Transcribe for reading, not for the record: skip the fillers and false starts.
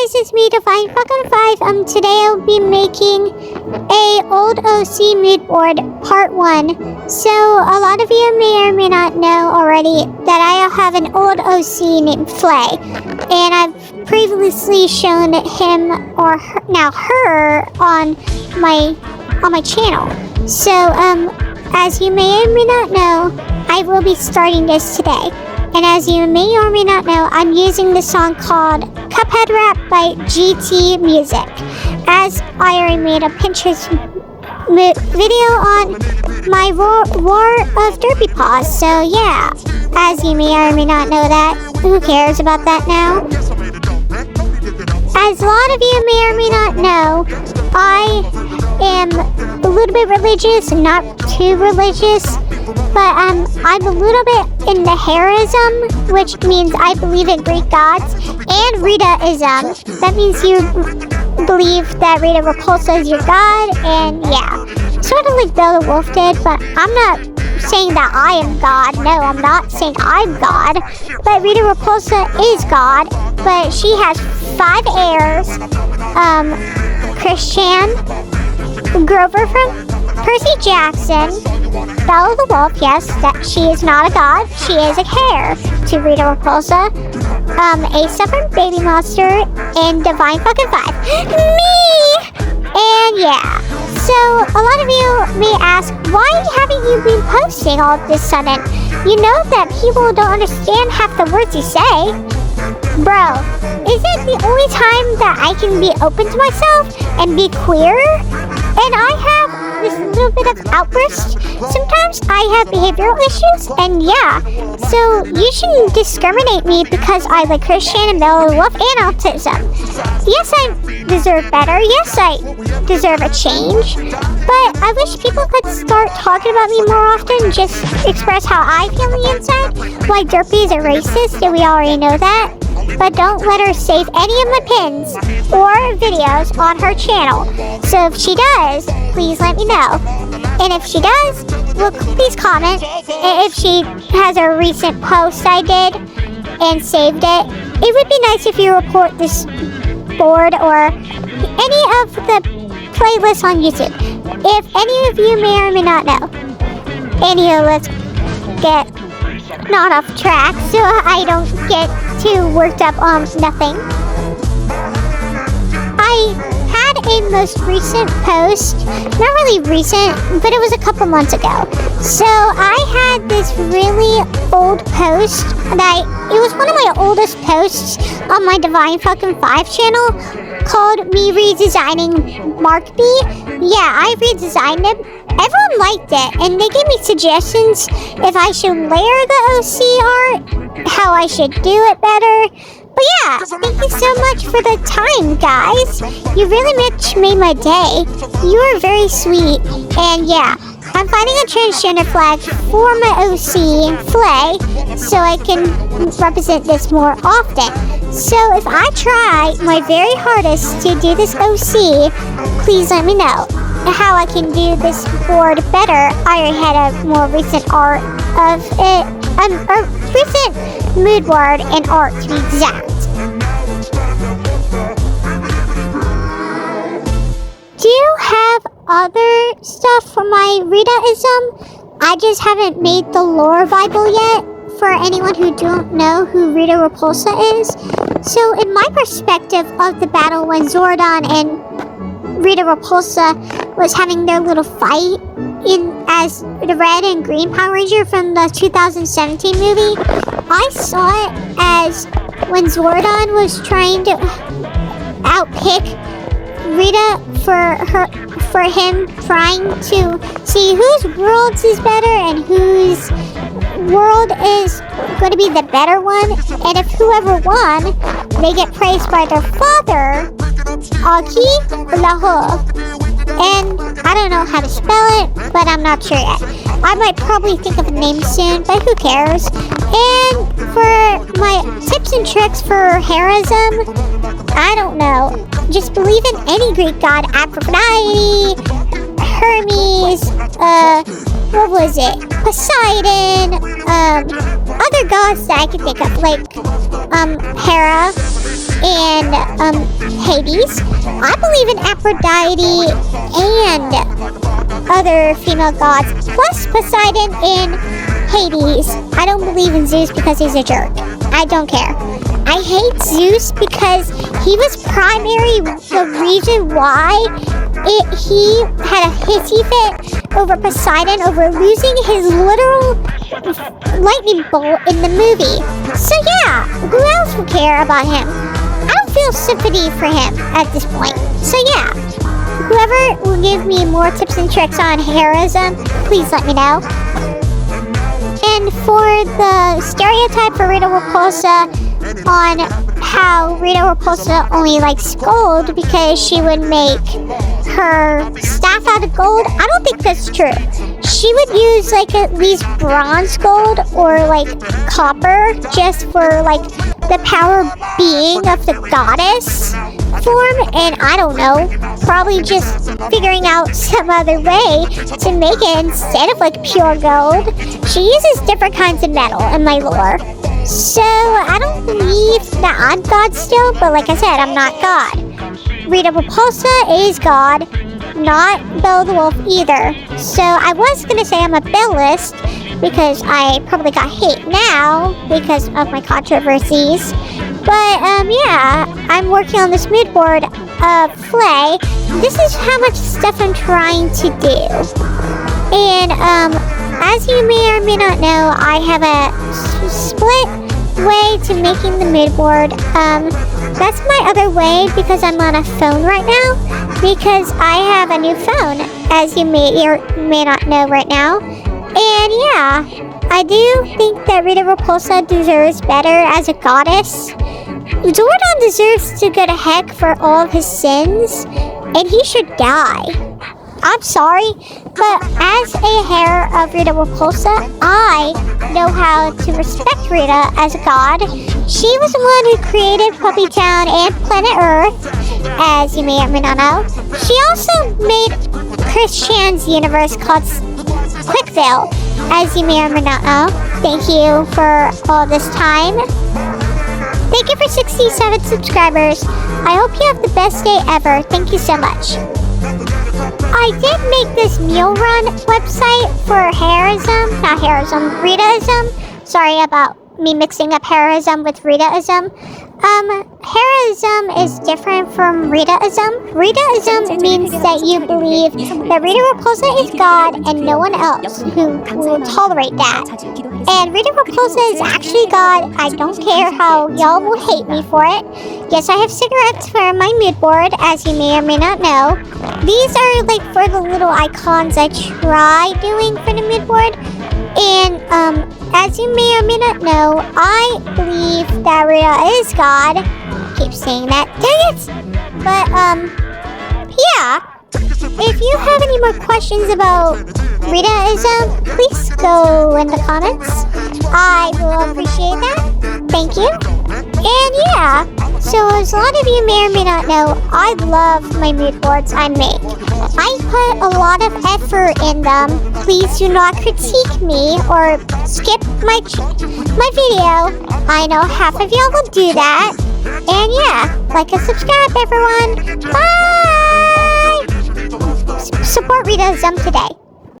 guys, it's me, Divine Fucking 5. Today I'll be making a old OC mood board part 1. So a lot of you may or may not know already that I have an old OC named Flay, and I've previously shown him or her, now her on my channel. So as you may or may not know, I will be starting this today. And as you may or may not know, I'm using the song called Cuphead Rap by GT Music, as I already made a Pinterest video on my War of Derpy Paws. So yeah, as you may or may not know that, who cares about that now? As a lot of you may or may not know, I am a little bit religious, not too religious, but I'm a little bit in the Herism, which means I believe in Greek gods, and Ritaism. That means you believe that Rita Repulsa is your god, and yeah, sort of like Bella Wolf did, but I'm not saying that I am God. No, I'm not saying I'm God, but Rita Repulsa is God, but she has 5 heirs. Christian, Grover from Percy Jackson, Bella the Wolf, yes, that she is not a god, she is a heir to Rita Repulsa, Asa from Baby Monster, and Divine Fucking 5. Me! And yeah, so a lot of you may ask, why haven't you been posting all of this sudden? You know that people don't understand half the words you say. Bro, is it the only time that I can be open to myself and be queer? And I have this little bit of outburst. Sometimes I have behavioral issues, and yeah, so you shouldn't discriminate me because I like Christian and Bella Wolf and autism. Yes, I deserve better. Yes, I deserve a change. But I wish people could start talking about me more often, just express how I feel on the inside. Why Derpy is a racist, and we already know that. But don't let her save any of my pins or videos on her channel. So if she does, please let me know. And if she does, well, please comment. If she has a recent post I did and saved it, it would be nice if you report this board or any of the playlists on YouTube. If any of you may or may not know. Anywho, let's get not off track so I don't get too worked up on nothing. I had a most recent post, not really recent, but it was a couple months ago. So I had this really old post that it was one of my oldest posts on my Divine Fucking 5 channel called me redesigning Mark B. Yeah, I redesigned it. Everyone liked it, and they gave me suggestions if I should layer the OC art, how I should do it better. But yeah, thank you so much for the time, guys. You really much made my day. You are very sweet. And yeah, I'm finding a transgender flag for my OC, Flay, so I can represent this more often. So if I try my very hardest to do this OC, please let me know how I can do this board better. I already had a more recent art of it, a recent mood board and art to be exact. Do you have other stuff for my Ritaism? I just haven't made the lore Bible yet for anyone who don't know who Rita Repulsa is. So in my perspective of the battle when Zordon and Rita Repulsa was having their little fight as the red and green Power Ranger from the 2017 movie, I saw it as when Zordon was trying to outpick Rita for him trying to see whose world is better and whose world is going to be the better one, and if whoever won, they get praised by their father, Aki Lahu. And I don't know how to spell it, but I'm not sure yet. I might probably think of a name soon, but who cares? And for my tips and tricks for Herism, I don't know. Just believe in any Greek god, Aphrodite, Hermes, what was it? Poseidon, other gods that I could think of, like, Hera. and Hades. I believe in Aphrodite and other female gods, plus Poseidon in Hades. I don't believe in Zeus because he's a jerk. I don't care. I hate Zeus because he was primary the reason why he had a hissy fit over Poseidon over losing his literal lightning bolt in the movie. So yeah, who else would care about him? I don't feel sympathy for him at this point. So yeah, whoever will give me more tips and tricks on heroism, please let me know. And for the stereotype for Rita Repulsa on how Rita Repulsa only likes gold because she would make her staff out of gold, I don't think that's true. She would use like at least bronze gold or like copper just for like the power being of the goddess form, and I don't know, probably just figuring out some other way to make it instead of like pure gold. She uses different kinds of metal in my lore. So I don't believe that I'm God still, but like I said, I'm not God. Rita Repulsa is God, not Belle the Wolf either. So I was going to say I'm a Bellist because I probably got hate now because of my controversies. But yeah, I'm working on this mood board of Flay. This is how much stuff I'm trying to do. And as you may or may not know, I have a split way to making the mood board. That's my other way because I'm on a phone right now, because I have a new phone, as you may or may not know right now. And yeah, I do think that Rita Repulsa deserves better as a goddess. Zordon deserves to go to heck for all of his sins, and he should die. I'm sorry, but as a hair of Rita Repulsa, I know how to respect Rita as a god. She was the one who created Puppy Town and Planet Earth, as you may or may not know. She also made Chris Chan's universe called Quickville, as you may or may not know. Thank you for all this time. Thank you for 67 subscribers. I hope you have the best day ever. Thank you so much. I did make this meal run website for Heroism, not Heroism, Ritaism. Sorry about me mixing up Heroism with Ritaism. Heroism is different from Ritaism. Ritaism means that you believe that Rita Repulsa is God and no one else who will tolerate that. And Rita Repulsa is actually God. I don't care how y'all will hate me for it. Yes, I have cigarettes for my mood board, as you may or may not know. These are like for the little icons I try doing for the mood board. And as you may or may not know, I believe that Rita is God. I keep saying that. Dang it! But yeah. If you have any more questions about Ritaism, please go in the comments. I will appreciate that. Thank you. And yeah, so as a lot of you may or may not know, I love my mood boards I make. I put a lot of effort in them. Please do not critique me or skip my video. I know half of y'all will do that. And yeah, like and subscribe everyone. Bye! Support Ritaism today.